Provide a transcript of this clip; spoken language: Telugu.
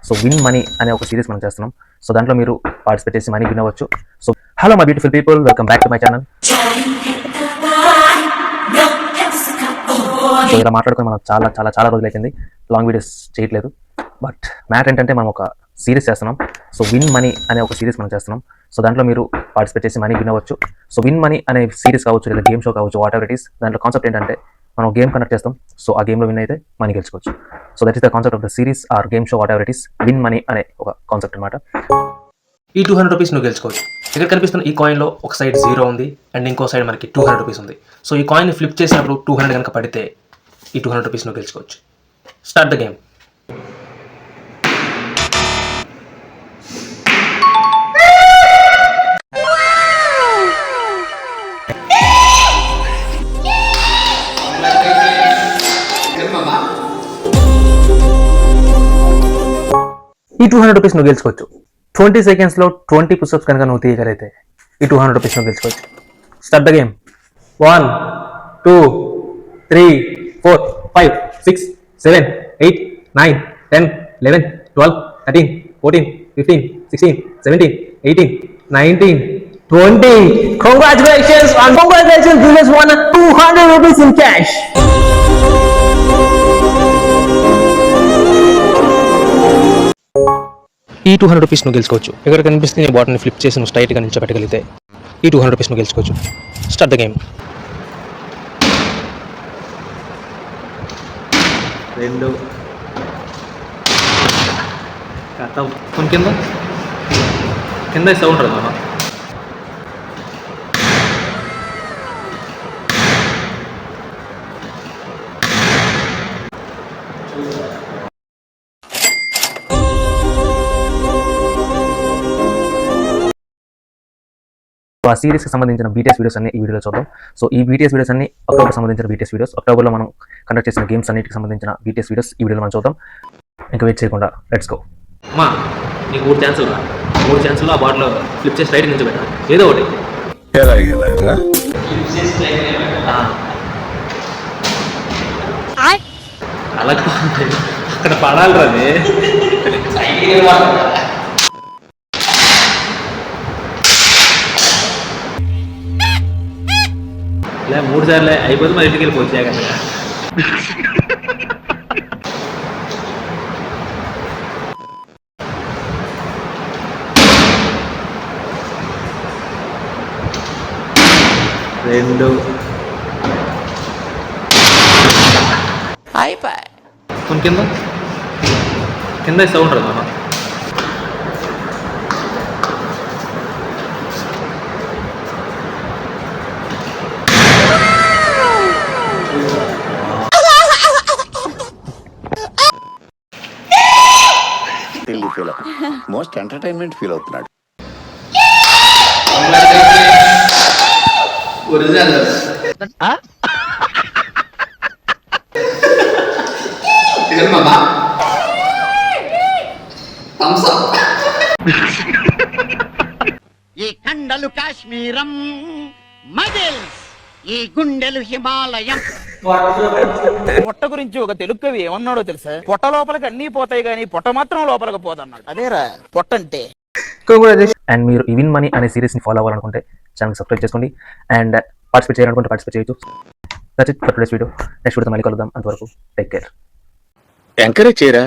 సో విన్ మనీ అనే ఒక సిరీస్ మనం చేస్తున్నాం. సో దాంట్లో మీరు పార్టిసిపేట్ చేసి మనీ విన్ అవ్వచ్చు. So hello my beautiful people, welcome back to my channel. So ఇలా మాట్లాడుకుని మనం చాలా చాలా చాలా రోజులు అయిపోయింది, లాంగ్ వీడియోస్ చేయట్లేదు. బట్ మ్యాటర్ ఏంటంటే మనం ఒక సిరీస్ చేస్తున్నాం. సో విన్ మనీ అనే ఒక సిరీస్ మనం చేస్తున్నాం. సో దాంట్లో మీరు పార్టిసిపేట్ చేసి మనీ విన్ అవ్వచ్చు. సో విన్ మనీ అనే సిరీస్ కావచ్చు, లేదా గేమ్ షో కావచ్చు, వాట్ ఎవర్ ఇట్ ఈస్, దాంట్లో కాన్సెప్ట్ ఏంటంటే మనం గేమ్ కండక్ట్ చేస్తాం. సో ఆ గేమ్లో విన్ అయితే మనీ గెలుచుకోవచ్చు. So that is the concept of the series or game show, whatever it is. Win money అనే ఒక కాన్సెప్ట్ అనమాట. ఈ 200 రూపీస్ నువ్వు గెలుచుకోవచ్చు. ఇక్కడ కనిపిస్తున్న ఈ కాయిన్లో ఒక సైడ్ 0 ఉంది అండ్ ఇంకో సైడ్ మనకి 200 రూపీస్ ఉంది. సో ఈ కాయిన్ ఫ్లిప్ చేసినప్పుడు 200 కనుక పడితే ఈ 200 రూపీస్ నువ్వు గెలుచుకోవచ్చు. Start the game. ఈ 200 రూపీస్ నువ్వు గెలుచుకోవచ్చు. 20 సెకండ్స్లో 20 పుషప్స్ కనుక నువ్వు తీయగలిగితే ఈ 200 రూపీస్ నువ్వు గెలుచుకోవచ్చు. Start the game. 1 2 3 4 5 6 7 8 9 10 11 12 13 14 15 16 17 18 19 20. Congratulations, you just won 200 rupees in cash. ఈ 200 రూపీస్ నువ్వు గెలుచుకోవచ్చు. ఇక్కడ కనిపిస్తే నీ బాటిల్ని ఫ్లిప్ చేసి నువ్వు స్ట్రైట్గా నిల్చోబెట్టగలిగితే ఈ 200 రూపీస్ నువ్వు గెలుచుకోవచ్చు. Start the game. 2 కథ కింద సౌండ్ రాదు అన్న. ఆ సిరీస్కి సంబంధించిన బీటీఎస్ వీడియోస్ అన్ని ఈ వీడియోలో చూద్దాం. సో ఈ బీటీఎస్ వీడియోస్ అన్ని అక్టోబర్ సంబంధించిన బీటీఎస్ వీడియోస్. అక్టోబర్లో మనం కండక్ట్ చేసిన గేమ్స్ అన్నిటికి సంబంధించిన బీటీఎస్ వీడియోస్ ఈ వీడియోలో మనం చూద్దాం. ఇంకా వెయిట్ చేయకుండా లెట్స్ గో. అమ్మా నీకు 3 ఛాన్సులు 3 ఛాన్సులు ఆ బాటిల్ ఫ్లిప్ చేసి రైట్ నుంచి పెట్టాలి. ఏదో ఒకటి అలా అక్కడ పడాలి రాది. ఇలా 3 సార్లు అయిపోతే మరి ఇంటికి వెళ్ళిపోవచ్చు. జాగ్రత్తగా. రెండు అయిపోయి కింద సౌండ్ రాదు అన్న. మోస్ట్ ఎంటర్టైన్మెంట్ ఫీల్ అవుతున్నాడు. ఈ కండలు కాశ్మీరం, మజిల్స్ ఈ గుండెలు హిమాలయం. పొట్ట గురించి ఒక తెలుగు కవి ఏమన్నాడో తెలుసా? పొట్ట లోపలికి అన్ని పోతాయి కానీ పొట్ట మాత్రం లోపలికి పోదన్నాడు. అదేరా పొట్ట అంటే. అండ్ మీరు ఈ విన్ మనీ అనే సిరీస్ని ఫాలో అవ్వాలనుకుంటే ఛానల్ సబ్స్క్రైబ్ చేసుకోండి. అండ్ పార్టిసిపేట్ చేయాలనుకుంటే పార్టిసిపేట్ చేయొచ్చు. That's it for today's video. Next వీడియోతో మళ్ళీ కలుద్దాం. అంతవరకు టేక్ కేర్. ఎంకరేజ్ చేయరా.